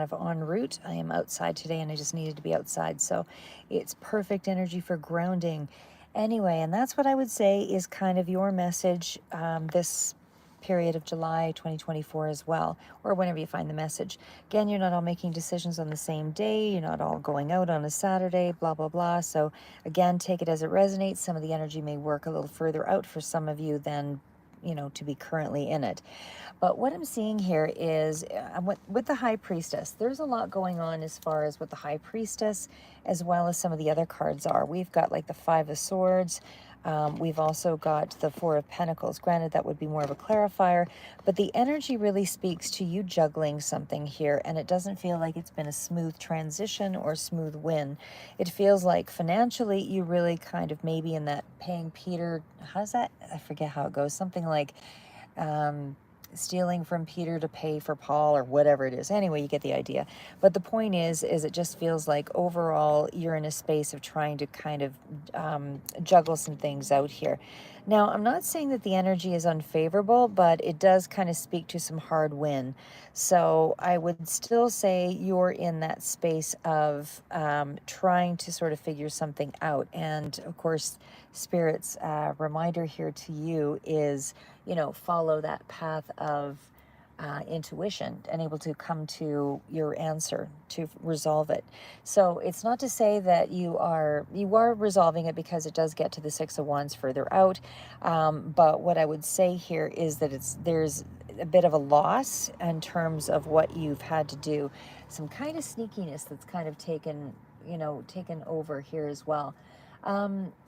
of en route. I am outside today and I just needed to be outside. So it's perfect energy for grounding. Anyway, and that's what I would say is kind of your message this period of July 2024 as well, or whenever you find the message. Again, you're not all making decisions on the same day. You're not all going out on a Saturday, blah, blah, blah. So again, take it as it resonates. Some of the energy may work a little further out for some of you than, to be currently in it. But what I'm seeing here is with the High Priestess, there's a lot going on as far as with the High Priestess, as well as some of the other cards are. We've got like the Five of Swords. We've also got the Four of Pentacles. Granted, that would be more of a clarifier, but the energy really speaks to you juggling something here, and it doesn't feel like it's been a smooth transition or smooth win. It feels like financially, you really kind of maybe in that paying Peter, how's that? I forget how it goes. Something like, stealing from Peter to pay for Paul or whatever it is. Anyway, you get the idea. But the point is it just feels like overall you're in a space of trying to kind of juggle some things out here. Now, I'm not saying that the energy is unfavorable, but it does kind of speak to some hard win. So I would still say you're in that space of trying to sort of figure something out. And of course, Spirit's reminder here to you is, follow that path of intuition and able to come to your answer to resolve it. So it's not to say that you are resolving it, because it does get to the Six of Wands further out. But what I would say here is that there's a bit of a loss in terms of what you've had to do. Some kind of sneakiness that's kind of taken over here as well.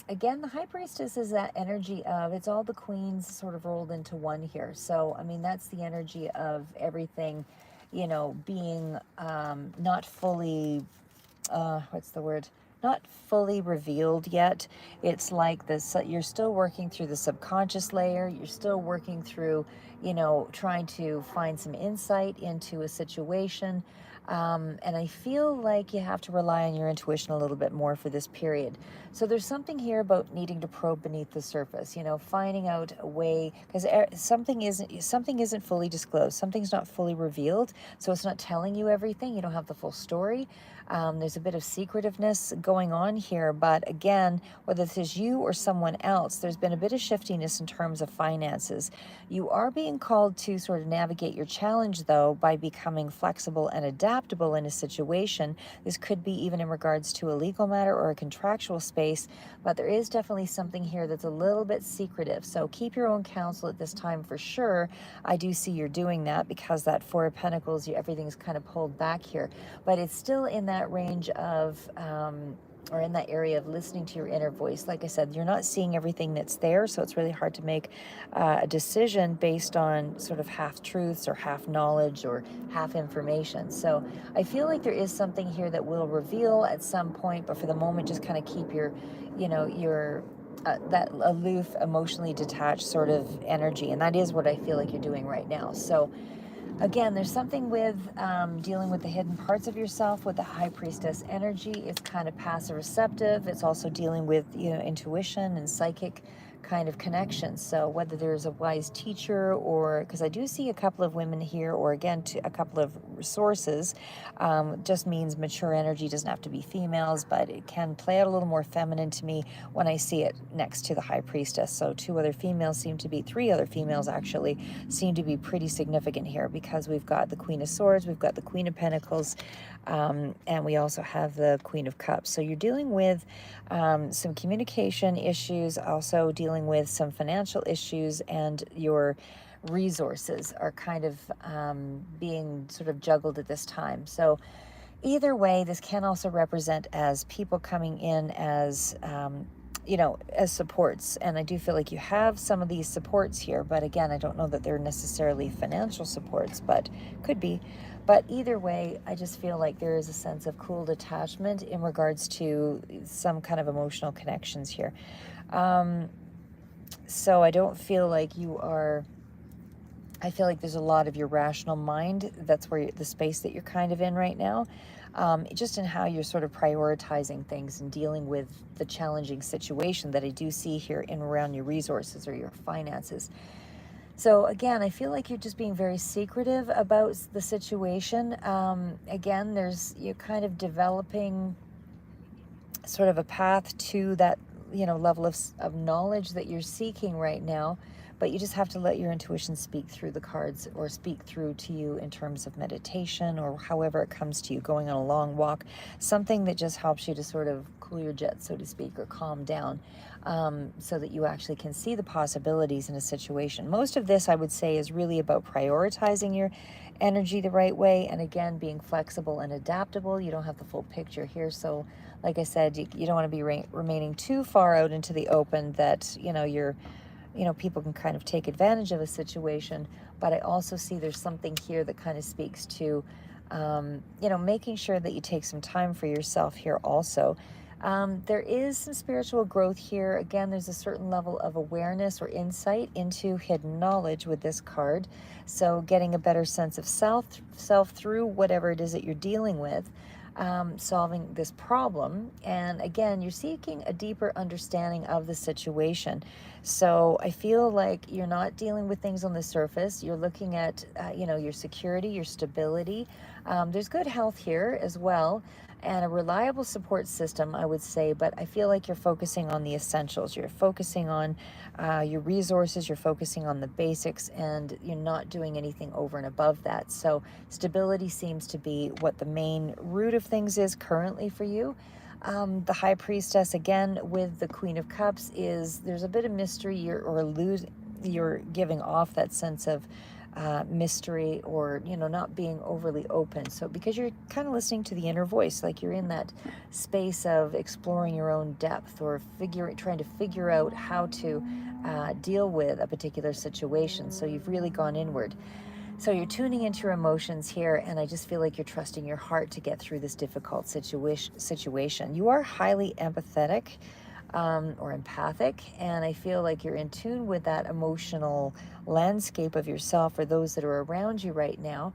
Again, the High Priestess is that energy of, it's all the queens sort of rolled into one here. So, I mean, that's the energy of everything, being not fully, what's the word? Not fully revealed yet. It's like this, you're still working through the subconscious layer. You're still working through, trying to find some insight into a situation. And I feel like you have to rely on your intuition a little bit more for this period. So there's something here about needing to probe beneath the surface, finding out a way, because something isn't fully disclosed. Something's not fully revealed. So it's not telling you everything. You don't have the full story. There's a bit of secretiveness going on here. But again, whether this is you or someone else, there's been a bit of shiftiness in terms of finances. You are being called to sort of navigate your challenge, though, by becoming flexible and adaptable in a situation. This could be even in regards to a legal matter or a contractual space, but there is definitely something here that's a little bit secretive. So keep your own counsel at this time for sure. I do see you're doing that, because that Four of Pentacles, everything's kind of pulled back here. But it's still in that range of, or in that area of listening to your inner voice. Like I said, you're not seeing everything that's there, so it's really hard to make a decision based on sort of half truths or half knowledge or half information. So I feel like there is something here that will reveal at some point, but for the moment, just kind of keep your that aloof, emotionally detached sort of energy. And that is what I feel like you're doing right now. So again, there's something with dealing with the hidden parts of yourself with the High Priestess energy. It's kind of passive receptive. It's also dealing with, intuition and psychic kind of connections. So whether there's a wise teacher, or, because I do see a couple of women here, or again, a couple of sources, just means mature energy. Doesn't have to be females, but it can play out a little more feminine to me when I see it next to the High Priestess. So three other females actually seem to be pretty significant here, because we've got the Queen of Swords, we've got the Queen of Pentacles, and we also have the Queen of Cups. So you're dealing with some communication issues, also dealing with some financial issues, and your resources are kind of being sort of juggled at this time. So either way, this can also represent as people coming in as as supports. And I do feel like you have some of these supports here, but again, I don't know that they're necessarily financial supports, but could be. But either way, I just feel like there is a sense of cool detachment in regards to some kind of emotional connections here. So I don't feel like I feel like there's a lot of your rational mind. That's where the space that you're kind of in right now. Just in how you're sort of prioritizing things and dealing with the challenging situation that I do see here in around your resources or your finances. So again, I feel like you're just being very secretive about the situation. Again, you're kind of developing sort of a path to that, level of knowledge that you're seeking right now, but you just have to let your intuition speak through the cards, or speak through to you in terms of meditation, or however it comes to you, going on a long walk, something that just helps you to sort of cool your jets, so to speak, or calm down, so that you actually can see the possibilities in a situation. Most of this, I would say, is really about prioritizing your energy the right way, and again, being flexible and adaptable. You don't have the full picture here, so like I said, you don't want to be remaining too far out into the open that, people can kind of take advantage of a situation. But I also see there's something here that kind of speaks to, making sure that you take some time for yourself here also. There is some spiritual growth here. Again, there's a certain level of awareness or insight into hidden knowledge with this card. So getting a better sense of self through whatever it is that you're dealing with. Solving this problem. And again, you're seeking a deeper understanding of the situation. So I feel like you're not dealing with things on the surface. You're looking at, your security, your stability. There's good health here as well, and a reliable support system, I would say. But I feel like you're focusing on the essentials. You're focusing on your resources. You're focusing on the basics, and you're not doing anything over and above that. So stability seems to be what the main root of things is currently for you. The High Priestess, again, with the Queen of Cups, there's a bit of mystery. You're giving off that sense of mystery, or not being overly open. So because you're kind of listening to the inner voice, like you're in that space of exploring your own depth, or trying to figure out how to deal with a particular situation. So you've really gone inward. So you're tuning into your emotions here, and I just feel like you're trusting your heart to get through this difficult situation. You are highly empathetic, or empathic, and I feel like you're in tune with that emotional landscape of yourself, or those that are around you right now.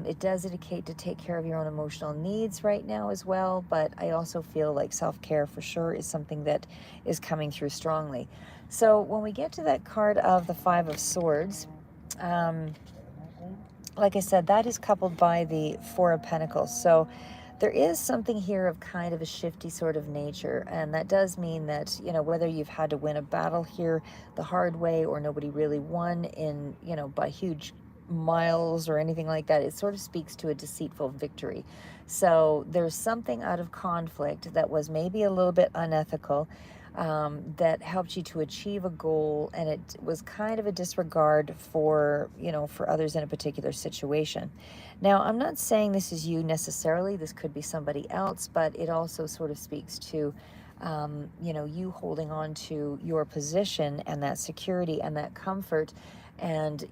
It does indicate to take care of your own emotional needs right now as well, but I also feel like self-care for sure is something that is coming through strongly. So when we get to that card of the Five of Swords, like I said, that is coupled by the Four of Pentacles. So there is something here of kind of a shifty sort of nature. And that does mean that, whether you've had to win a battle here the hard way, or nobody really won in, by huge miles or anything like that, it sort of speaks to a deceitful victory. So there's something out of conflict that was maybe a little bit unethical, that helped you to achieve a goal, and it was kind of a disregard for others in a particular situation. Now, I'm not saying this is you necessarily. This could be somebody else, but it also sort of speaks to you holding on to your position, and that security and that comfort. And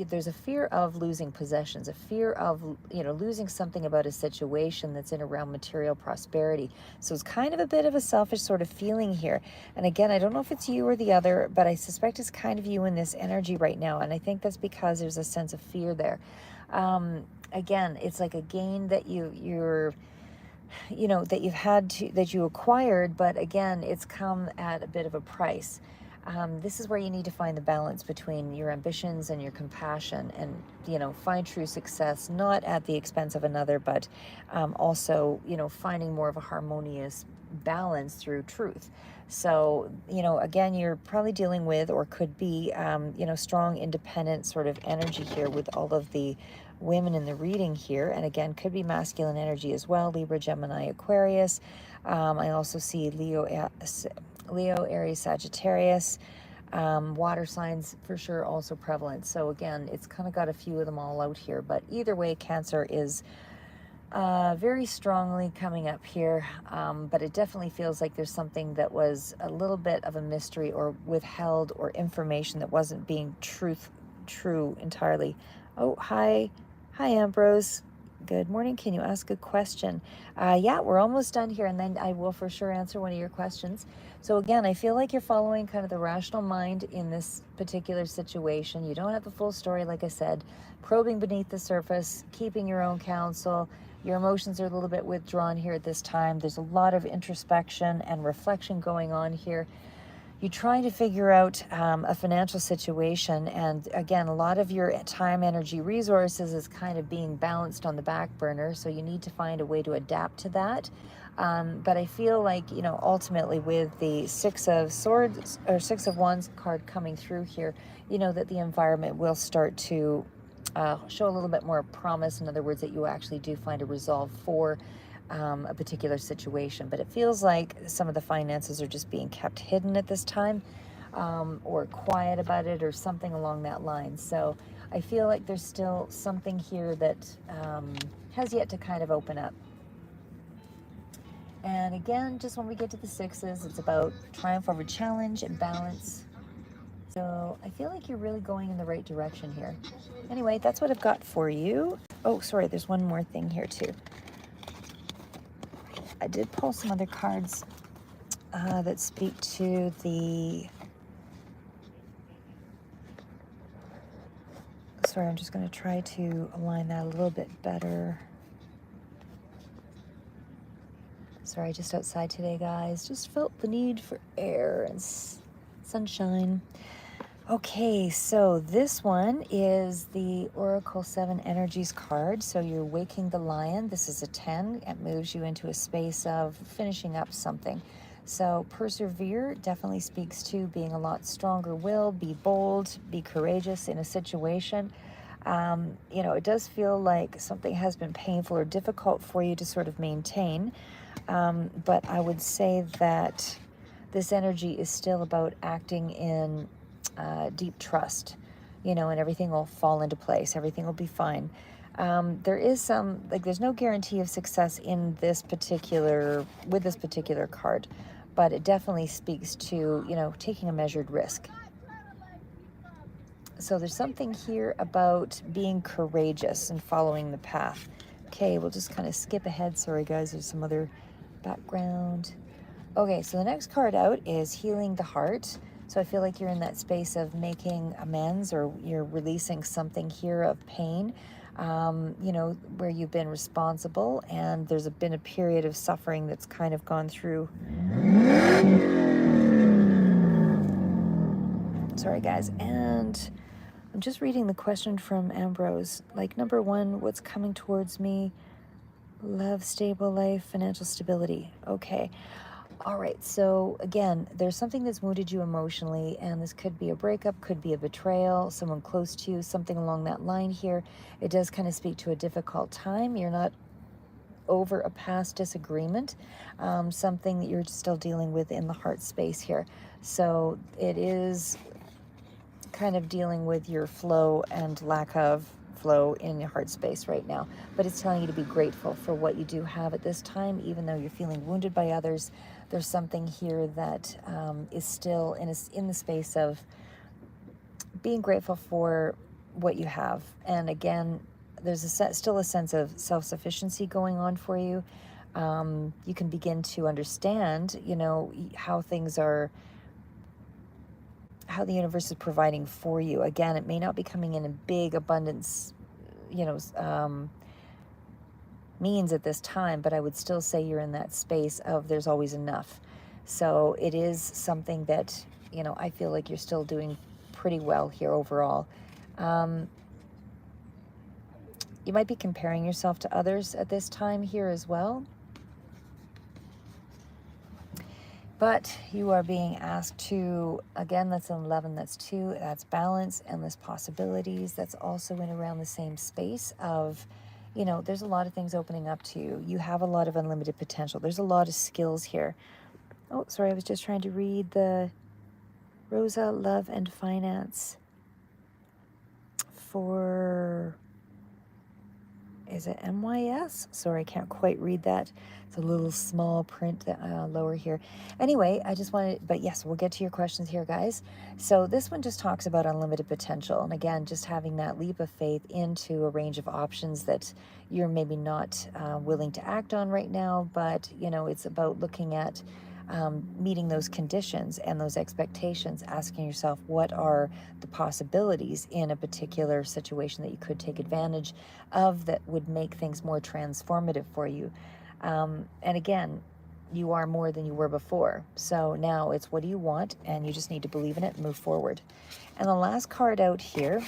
there's a fear of losing possessions, a fear of losing something about a situation that's in around material prosperity. So it's kind of a bit of a selfish sort of feeling here. And again, I don't know if it's you or the other, but I suspect it's kind of you in this energy right now. And I think that's because there's a sense of fear there. Again, it's like a gain that that you acquired, but again, it's come at a bit of a price. This is where you need to find the balance between your ambitions and your compassion, and find true success, not at the expense of another, but also finding more of a harmonious balance through truth. So again, you're probably dealing with, or could be strong independent sort of energy here with all of the women in the reading here. And again, could be masculine energy as well: Libra, Gemini, Aquarius. I also see Leo, Aries, Sagittarius. Water signs for sure also prevalent. So again, it's kind of got a few of them all out here. But either way, Cancer is very strongly coming up here. But it definitely feels like there's something that was a little bit of a mystery, or withheld, or information that wasn't being true entirely. Oh, hi, Ambrose. Good morning. Can you ask a question? Yeah, we're almost done here, and then I will for sure answer one of your questions. So again, I feel like you're following kind of the rational mind in this particular situation. You don't have the full story, like I said. Probing beneath the surface, keeping your own counsel. Your emotions are a little bit withdrawn here at this time. There's a lot of introspection and reflection going on here. you're trying to figure out a financial situation, and again, a lot of your time, energy, resources is kind of being balanced on the back burner, so you need to find a way to adapt to that. But I feel like, you know, ultimately with the Six of Swords or Six of Wands card coming through here, you know that the environment will start to show a little bit more promise. In other words, that you actually do find a resolve for a particular situation. But it feels like some of the finances are just being kept hidden at this time, or quiet about it, or something along that line. So I feel like there's still something here that has yet to kind of open up. And again, just when we get to the sixes, it's about triumph over challenge and balance. So I feel like you're really going in the right direction here. Anyway, that's what I've got for you. Oh, sorry, there's one more thing here too. I did pull some other cards that speak to the... Sorry, I'm just going to try to align that a little bit better. Sorry, just outside today, guys. Just felt the need for air and sunshine. Okay, so this one is the Oracle 7 Energies card. So you're waking the lion. This is a 10. It moves you into a space of finishing up something. So persevere definitely speaks to being a lot stronger will, be bold, be courageous in a situation. You know, it does feel like something has been painful or difficult for you to sort of maintain. But I would say that this energy is still about acting in deep trust, you know, and everything will fall into place. Everything will be fine. There is some, like, there's no guarantee of success in this particular, with this particular card, but it definitely speaks to, you know, taking a measured risk. So there's something here about being courageous and following the path. Okay, we'll just kind of skip ahead. Sorry, guys, there's some other background. Okay, so the next card out is Healing the Heart. So I feel like you're in that space of making amends, or you're releasing something here of pain, you know, where you've been responsible, and there's been a period of suffering that's kind of gone through. Sorry, guys. And I'm just reading the question from Ambrose. Like, number one, what's coming towards me? Love, stable life, financial stability. Okay. All right, so again, there's something that's wounded you emotionally, and this could be a breakup, could be a betrayal, someone close to you, something along that line here. It does kind of speak to a difficult time. You're not over a past disagreement, something that you're still dealing with in the heart space here. So it is kind of dealing with your flow and lack of flow in your heart space right now. But it's telling you to be grateful for what you do have at this time, even though you're feeling wounded by others. There's something here that is still in the space of being grateful for what you have. And again, there's still a sense of self-sufficiency going on for you. You can begin to understand, you know, how things are, how the universe is providing for you. Again, it may not be coming in a big abundance, you know, means at this time, but I would still say you're in that space of there's always enough. So it is something that, you know, I feel like you're still doing pretty well here overall. You might be comparing yourself to others at this time here as well. But you are being asked to, again, that's an 11, that's 2, that's balance, endless possibilities. That's also in around the same space of, you know, there's a lot of things opening up to you. You have a lot of unlimited potential. There's a lot of skills here. Oh, sorry, I was just trying to read the Rosa, Love and Finance for... Is it MYS? Sorry, I can't quite read that. It's a little small print lower here. Anyway, I just wanted, but yes, we'll get to your questions here, guys. So this one just talks about unlimited potential. And again, just having that leap of faith into a range of options that you're maybe not willing to act on right now. But, you know, it's about looking at meeting those conditions and those expectations, asking yourself, what are the possibilities in a particular situation that you could take advantage of that would make things more transformative for you. And again, You are more than you were before. So now it's what do you want, and you just need to believe in it and move forward. And the last card out here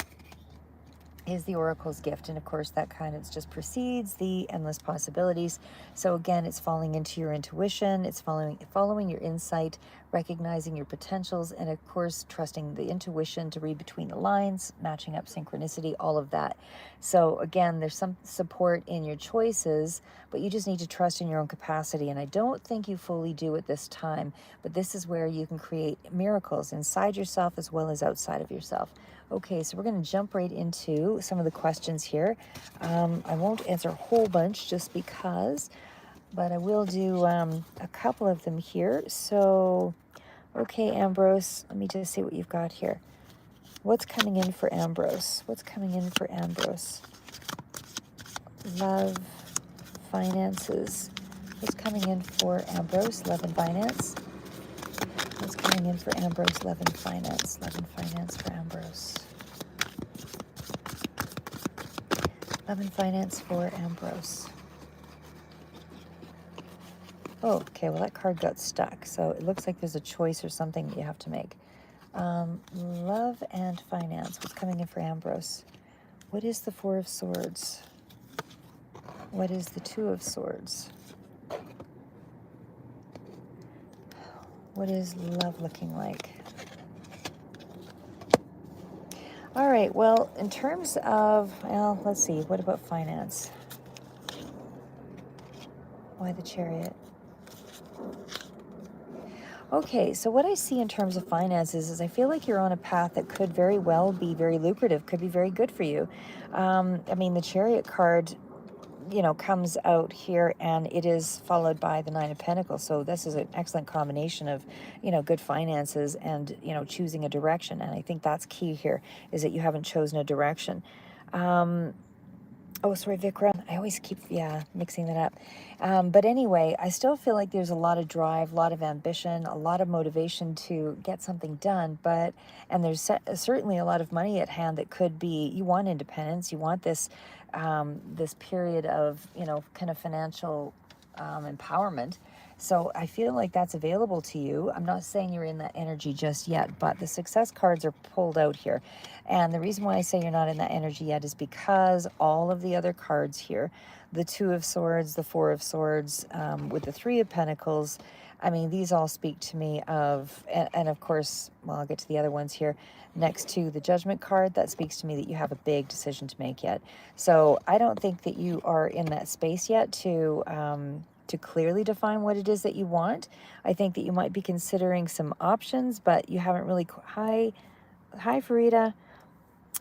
is the Oracle's gift. And of course, that kind of just precedes the endless possibilities. So again, it's falling into your intuition, it's following your insight, recognizing your potentials, and of course, trusting the intuition to read between the lines, matching up synchronicity, all of that. So again, there's some support in your choices, but you just need to trust in your own capacity. And I don't think you fully do at this time, but this is where you can create miracles inside yourself as well as outside of yourself. Okay, so we're going to jump right into some of the questions here. I won't answer a whole bunch just because, but I will do a couple of them here. So, okay, Ambrose, let me just see what you've got here. What's coming in for Ambrose? What's coming in for Ambrose? Love, finances. What's coming in for Ambrose? Love and finance. What's coming in for Ambrose? Love and finance. Love and finance for Ambrose. Love and finance for Ambrose. Oh, okay, well that card got stuck. So it looks like there's a choice or something that you have to make. Love and finance. What's coming in for Ambrose? What is the Four of Swords? What is the Two of Swords? What is love looking like? All right, well, in terms of, well, let's see, what about finance? Why the Chariot? Okay, so what I see in terms of finances is I feel like you're on a path that could very well be very lucrative, could be very good for you. I mean, the Chariot card, you know, comes out here and it is followed by the Nine of Pentacles. So this is an excellent combination of, you know, good finances and, you know, choosing a direction. And I think that's key here, is that you haven't chosen a direction. Oh, sorry, Vikram. I always keep, mixing that up. But anyway, I still feel like there's a lot of drive, a lot of ambition, a lot of motivation to get something done. And there's certainly a lot of money at hand that could be, you want independence, you want this period of, you know, kind of financial empowerment. So I feel like that's available to you. I'm not saying you're in that energy just yet, but the success cards are pulled out here. And the reason why I say you're not in that energy yet is because all of the other cards here, the Two of Swords, the Four of Swords, with the Three of Pentacles, I mean, these all speak to me of, and of course, well, I'll get to the other ones here. Next to the Judgment card, that speaks to me that you have a big decision to make yet. So I don't think that you are in that space yet to clearly define what it is that you want. I think that you might be considering some options, but you haven't really. Hi, Farida.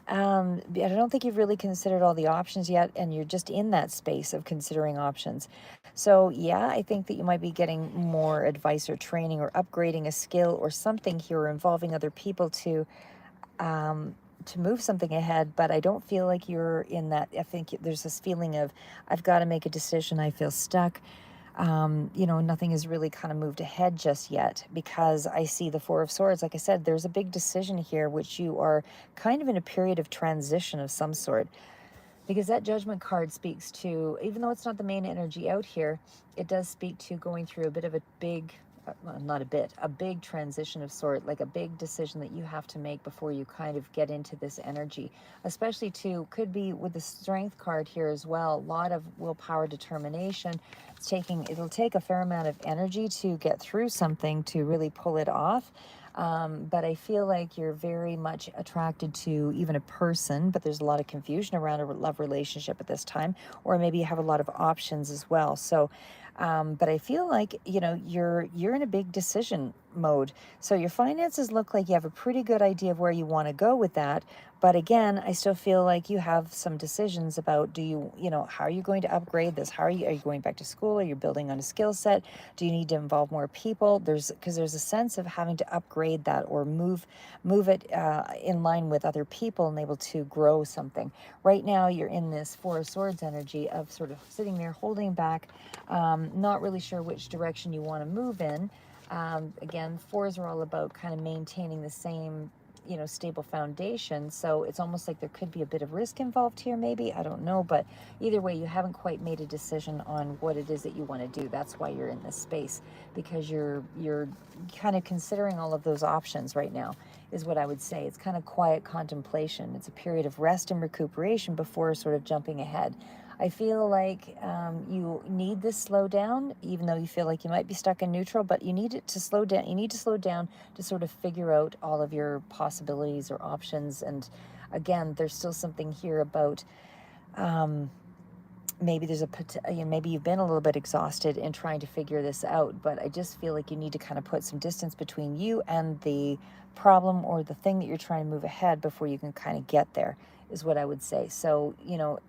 I don't think you've really considered all the options yet, and you're just in that space of considering options. So yeah, I think that you might be getting more advice or training or upgrading a skill or something here, or involving other people to move something ahead. But I don't feel like you're in that. I think there's this feeling of, I've got to make a decision. I feel stuck. You know, nothing has really kind of moved ahead just yet, because I see the Four of Swords. Like I said, there's a big decision here, which you are kind of in a period of transition of some sort, because that Judgment card speaks to, even though it's not the main energy out here, it does speak to going through a bit of a big, well, not a bit, a big transition of sort, like a big decision that you have to make before you kind of get into this energy. Especially too, could be with the Strength card here as well, a lot of willpower, determination. It'll take a fair amount of energy to get through something, to really pull it off. But I feel like you're very much attracted to even a person, but there's a lot of confusion around a love relationship at this time, or maybe you have a lot of options as well. So, but I feel like, you know, you're in a big decision mode. So your finances look like you have a pretty good idea of where you want to go with that. But again, I still feel like you have some decisions about, how are you going to upgrade this? Are you going back to school? Are you building on a skill set? Do you need to involve more people? Because there's a sense of having to upgrade that, or move it in line with other people and able to grow something. Right now, you're in this Four of Swords energy of sort of sitting there holding back, not really sure which direction you want to move in. Again, fours are all about kind of maintaining the same you know, stable foundation. So it's almost like there could be a bit of risk involved here, maybe. I don't know. But either way, you haven't quite made a decision on what it is that you want to do. That's why you're in this space, because you're kind of considering all of those options right now, is what I would say. It's kind of quiet contemplation. It's a period of rest and recuperation before sort of jumping ahead. I feel like you need this slow down, even though you feel like you might be stuck in neutral, but you need it to slow down. You need to slow down to sort of figure out all of your possibilities or options. And again, there's still something here about maybe there's maybe you've been a little bit exhausted in trying to figure this out, but I just feel like you need to kind of put some distance between you and the problem or the thing that you're trying to move ahead before you can kind of get there, is what I would say. So, you know,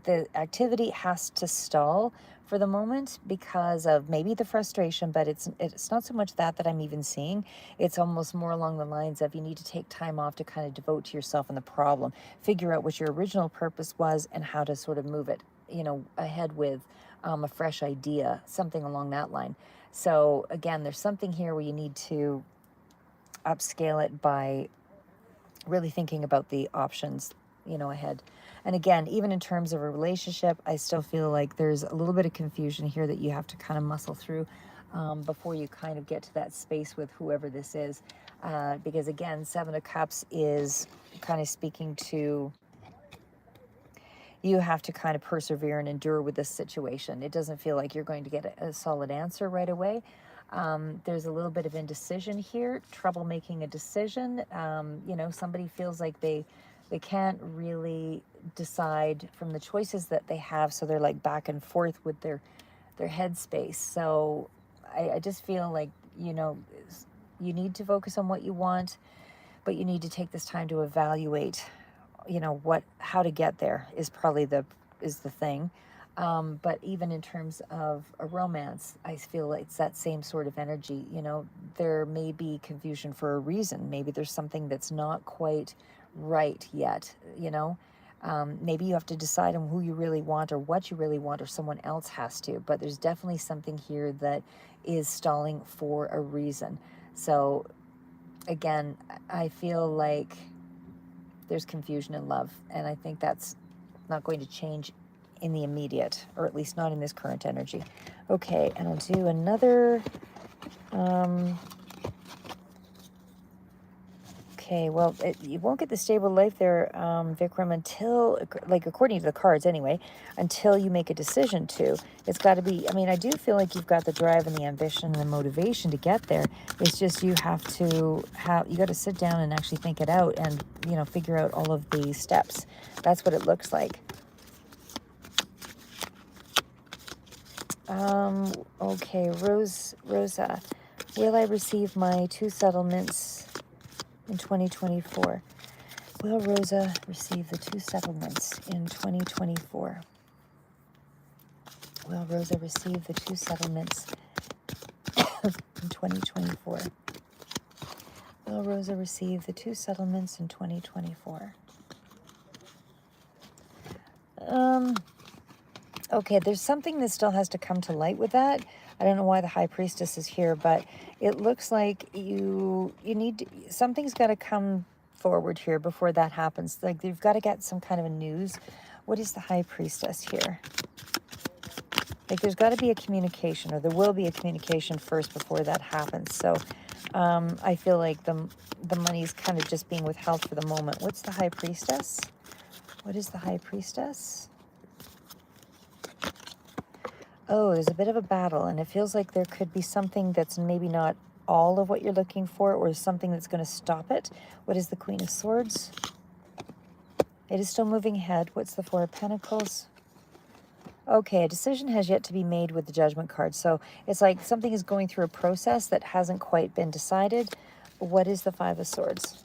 the activity has to stall for the moment because of maybe the frustration, but it's not so much that I'm even seeing. It's almost more along the lines of you need to take time off to kind of devote to yourself and the problem, figure out what your original purpose was and how to sort of move it, you know, ahead with a fresh idea, something along that line. So again, there's something here where you need to upscale it by really thinking about the options, you know, ahead. And again, even in terms of a relationship, I still feel like there's a little bit of confusion here that you have to kind of muscle through before you kind of get to that space with whoever this is. Because again, Seven of Cups is kind of speaking to you have to kind of persevere and endure with this situation. It doesn't feel like you're going to get a solid answer right away. There's a little bit of indecision here, trouble making a decision. You know, somebody feels like they can't really decide from the choices that they have, so they're like back and forth with their headspace. So I just feel like, you know, you need to focus on what you want, but you need to take this time to evaluate, you know, how to get there is probably the thing. But even in terms of a romance, I feel like it's that same sort of energy. You know, there may be confusion for a reason. Maybe there's something that's not quite right yet, you know. Maybe you have to decide on who you really want or what you really want, or someone else has to. But there's definitely something here that is stalling for a reason. So again, I feel like there's confusion in love, and I think that's not going to change in the immediate, or at least not in this current energy. Okay, and I'll do another. Okay, well, you won't get the stable life there, Vikram, until, like, according to the cards anyway, until you make a decision to. It's got to be, I mean, I do feel like you've got the drive and the ambition and the motivation to get there. It's just you got to sit down and actually think it out and, you know, figure out all of the steps. That's what it looks like. Okay, Rosa, will I receive my 2 settlements in 2024? Will Rosa receive the 2 settlements in 2024? Will Rosa receive the 2 settlements in 2024? Will Rosa receive the 2 settlements in 2024? Okay, there's something that still has to come to light with that. I don't know why the High Priestess is here, but it looks like you need to, something's got to come forward here before that happens. Like, you've got to get some kind of a news. What is the High Priestess here? Like, there's got to be a communication, or there will be a communication first before that happens. So I feel like the money's kind of just being withheld for the moment. What's the High Priestess? What is the High Priestess? Oh, there's a bit of a battle, and it feels like there could be something that's maybe not all of what you're looking for, or something that's going to stop it. What is the Queen of Swords? It is still moving ahead. What's the Four of Pentacles? Okay, a decision has yet to be made with the Judgment card. So it's like something is going through a process that hasn't quite been decided. What is the Five of Swords?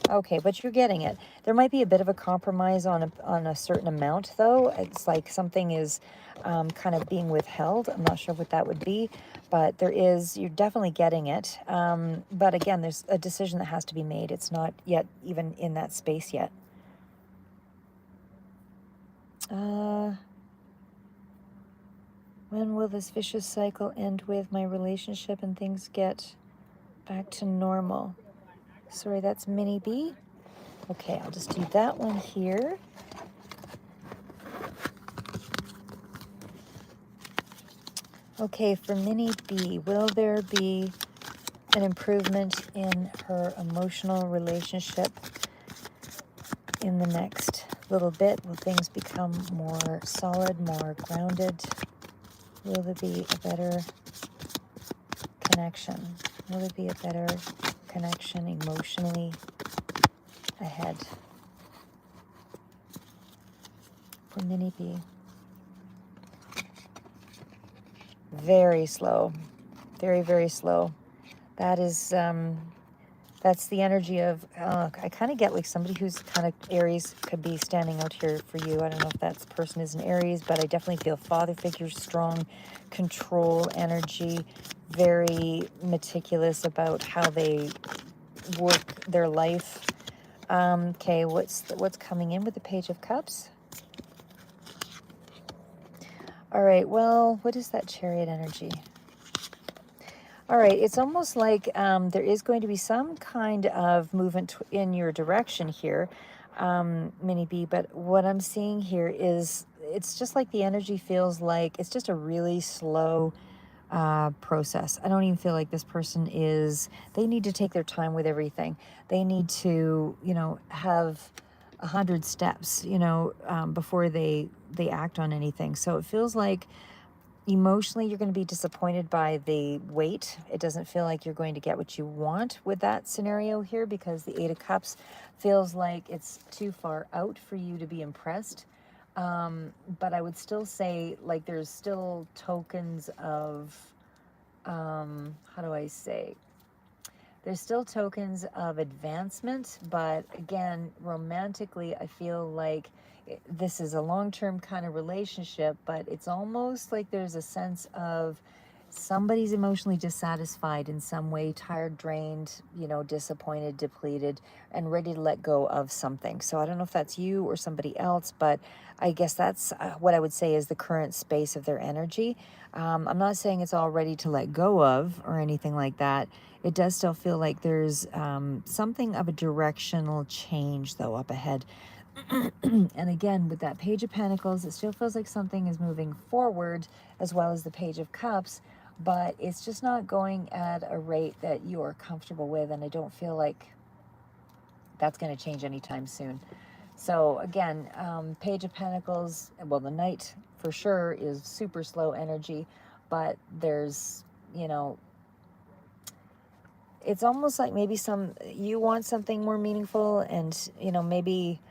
Okay, but you're getting it. There might be a bit of a compromise on a certain amount, though. It's like something is kind of being withheld. I'm not sure what that would be, but you're definitely getting it. But again, there's a decision that has to be made. It's not yet even in that space yet. When will this vicious cycle end with my relationship and things get back to normal? Sorry, that's Mini B. Okay, I'll just do that one here. Okay, for Mini B, will there be an improvement in her emotional relationship in the next little bit? Will things become more solid, more grounded? Will there be a better connection? Will there be a better connection emotionally ahead for Mini B? Very slow. Very, very slow. That is, that's the energy of, I kind of get like somebody who's kind of Aries could be standing out here for you. I don't know if that person is an Aries, but I definitely feel father figure, strong control energy, very meticulous about how they work their life. Okay, what's coming in with the Page of Cups? All right, well, what is that Chariot energy? All right, it's almost like there is going to be some kind of movement in your direction here, Mini B, but what I'm seeing here is it's just like the energy feels like it's just a really slow process. I don't even feel like this person they need to take their time with everything. They need to, have 100 steps, before they act on anything. So it feels like emotionally, you're going to be disappointed by the wait. It doesn't feel like you're going to get what you want with that scenario here because the Eight of Cups feels like it's too far out for you to be impressed. But I would still say, like, there's still tokens of, how do I say? There's still tokens of advancement, but again, romantically, I feel like this is a long-term kind of relationship, but it's almost like there's a sense of somebody's emotionally dissatisfied in some way, tired, drained, disappointed, depleted, and ready to let go of something. So I don't know if that's you or somebody else, but I guess that's what I would say is the current space of their energy. I'm not saying it's all ready to let go of or anything like that. It does still feel like there's something of a directional change, though, up ahead. And again, with that Page of Pentacles, it still feels like something is moving forward, as well as the Page of Cups, but it's just not going at a rate that you are comfortable with, and I don't feel like that's going to change anytime soon. So again, Page of Pentacles, well, the Knight for sure is super slow energy, but there's, it's almost like maybe you want something more meaningful, and maybe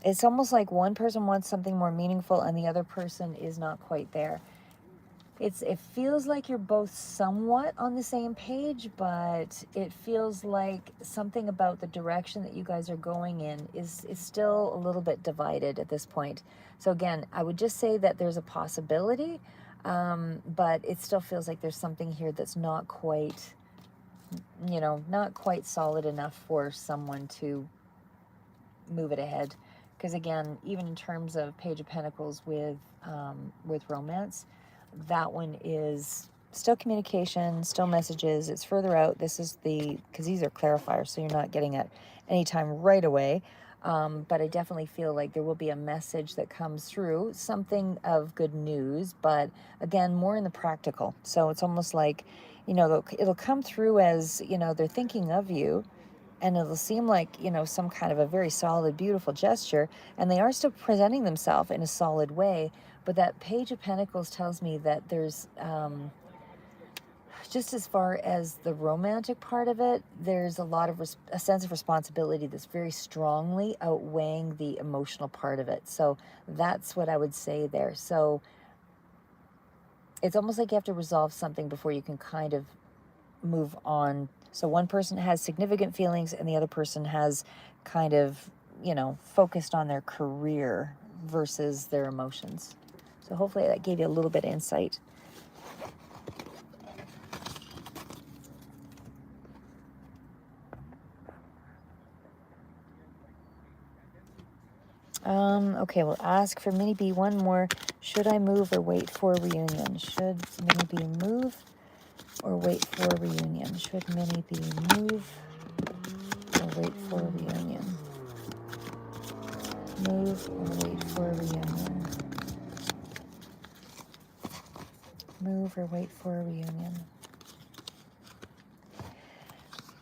it's almost like one person wants something more meaningful and the other person is not quite there. It feels like you're both somewhat on the same page, but it feels like something about the direction that you guys are going in is still a little bit divided at this point. So again, I would just say that there's a possibility, but it still feels like there's something here that's not quite, not quite solid enough for someone to move it ahead. Because again, even in terms of Page of Pentacles with romance, that one is still communication, still messages. It's further out. This is because these are clarifiers, so you're not getting it anytime right away. But I definitely feel like there will be a message that comes through, something of good news, but again, more in the practical. So it's almost like, it'll come through as, they're thinking of you, and it'll seem like, some kind of a very solid, beautiful gesture, and they are still presenting themselves in a solid way. But that Page of Pentacles tells me that there's, just as far as the romantic part of it, there's a sense of responsibility that's very strongly outweighing the emotional part of it. So that's what I would say there. So it's almost like you have to resolve something before you can kind of move on. So one person has significant feelings and the other person has kind of, focused on their career versus their emotions. So hopefully that gave you a little bit of insight. Okay, we'll ask for Mini B one more. Should I move or wait for reunion? Should Mini B move or wait for a reunion? Should Minnie B move or wait for a reunion? Move or wait for a reunion? Move or wait for a reunion?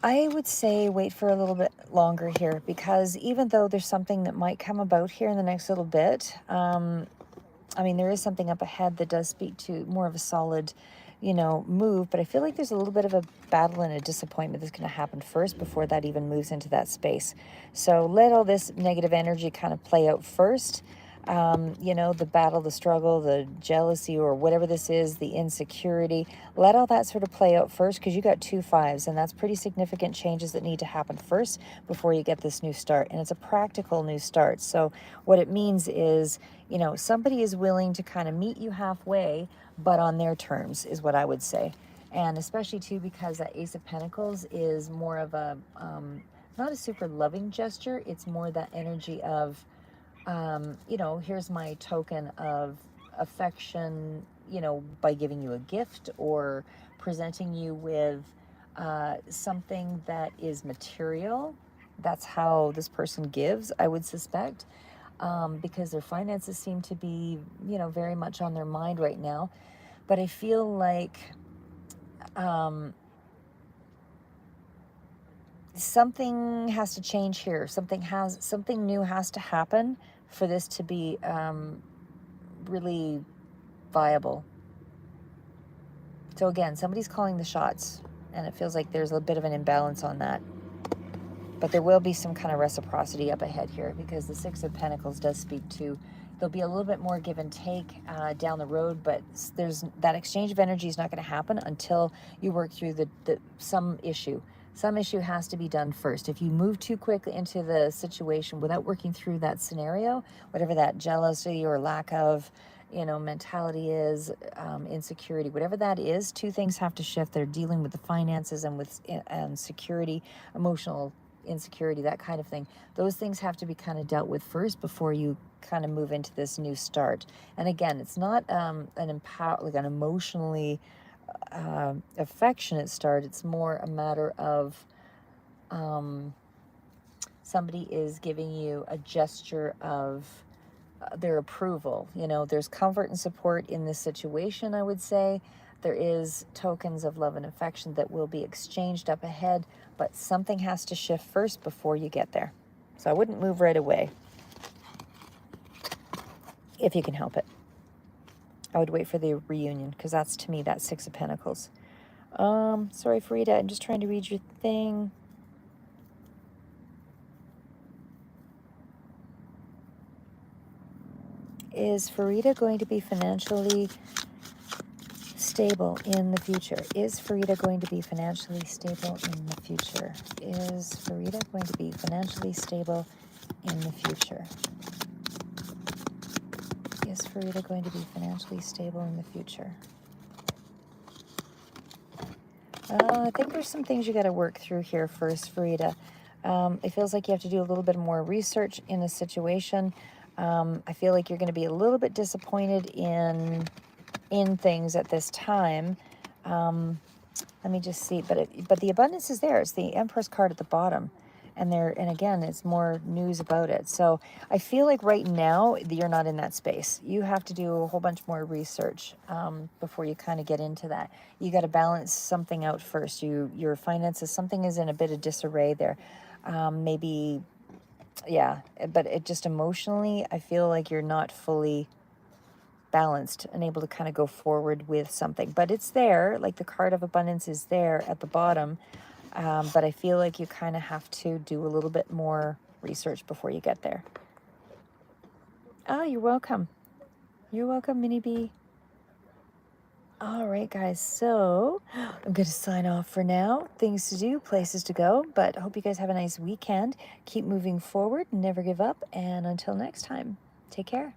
I would say wait for a little bit longer here, because even though there's something that might come about here in the next little bit, I mean, there is something up ahead that does speak to more of a solid, move, but I feel like there's a little bit of a battle and a disappointment that's going to happen first before that even moves into that space. So let all this negative energy kind of play out first. The battle, the struggle, the jealousy, or whatever this is, the insecurity, let all that sort of play out first, because you got 2 5s, and that's pretty significant changes that need to happen first before you get this new start. And it's a practical new start. So what it means is, somebody is willing to kind of meet you halfway, but on their terms, is what I would say. And especially too, because that Ace of Pentacles is more of a, not a super loving gesture. It's more that energy of, here's my token of affection, by giving you a gift or presenting you with something that is material. That's how this person gives, I would suspect, because their finances seem to be, very much on their mind right now. But I feel like something has to change here. Something new has to happen for this to be really viable. So again, somebody's calling the shots, and it feels like there's a bit of an imbalance on that. But there will be some kind of reciprocity up ahead here, because the Six of Pentacles does speak to, there'll be a little bit more give and take down the road, but there's that exchange of energy is not going to happen until you work through some issue. Some issue has to be done first. If you move too quickly into the situation without working through that scenario, whatever that jealousy or lack of, mentality is, insecurity, whatever that is, 2 things have to shift. They're dealing with the finances and with security, emotional insecurity, that kind of thing. Those things have to be kind of dealt with first before you kind of move into this new start. And again, it's not an emotionally affectionate start. It's more a matter of somebody is giving you a gesture of their approval. There's comfort and support in this situation, I would say. There is tokens of love and affection that will be exchanged up ahead, but something has to shift first before you get there. So I wouldn't move right away if you can help it. I would wait for the reunion, because that's, to me, that Six of Pentacles. Sorry, Farida, I'm just trying to read your thing. Is Farida going to be financially stable in the future? Is Farida going to be financially stable in the future? Is Farida going to be financially stable in the future? Is Farida going to be financially stable in the future? I think there's some things you got to work through here first, Farida. It feels like you have to do a little bit more research in a situation. I feel like you're going to be a little bit disappointed in things at this time. Let me just see, but the abundance is there. It's the Empress card at the bottom, and again, it's more news about it. So I feel like right now you're not in that space. You have to do a whole bunch more research before you kind of get into that. You got to balance something out first. Your finances, something is in a bit of disarray there. Maybe, yeah, but it just emotionally, I feel like you're not fully balanced and able to kind of go forward with something. But it's there, like the card of abundance is there at the bottom. But I feel like you kind of have to do a little bit more research before you get there. Oh, you're welcome. You're welcome, Minnie B. All right, guys. So I'm going to sign off for now. Things to do, places to go. But I hope you guys have a nice weekend. Keep moving forward. Never give up. And until next time, take care.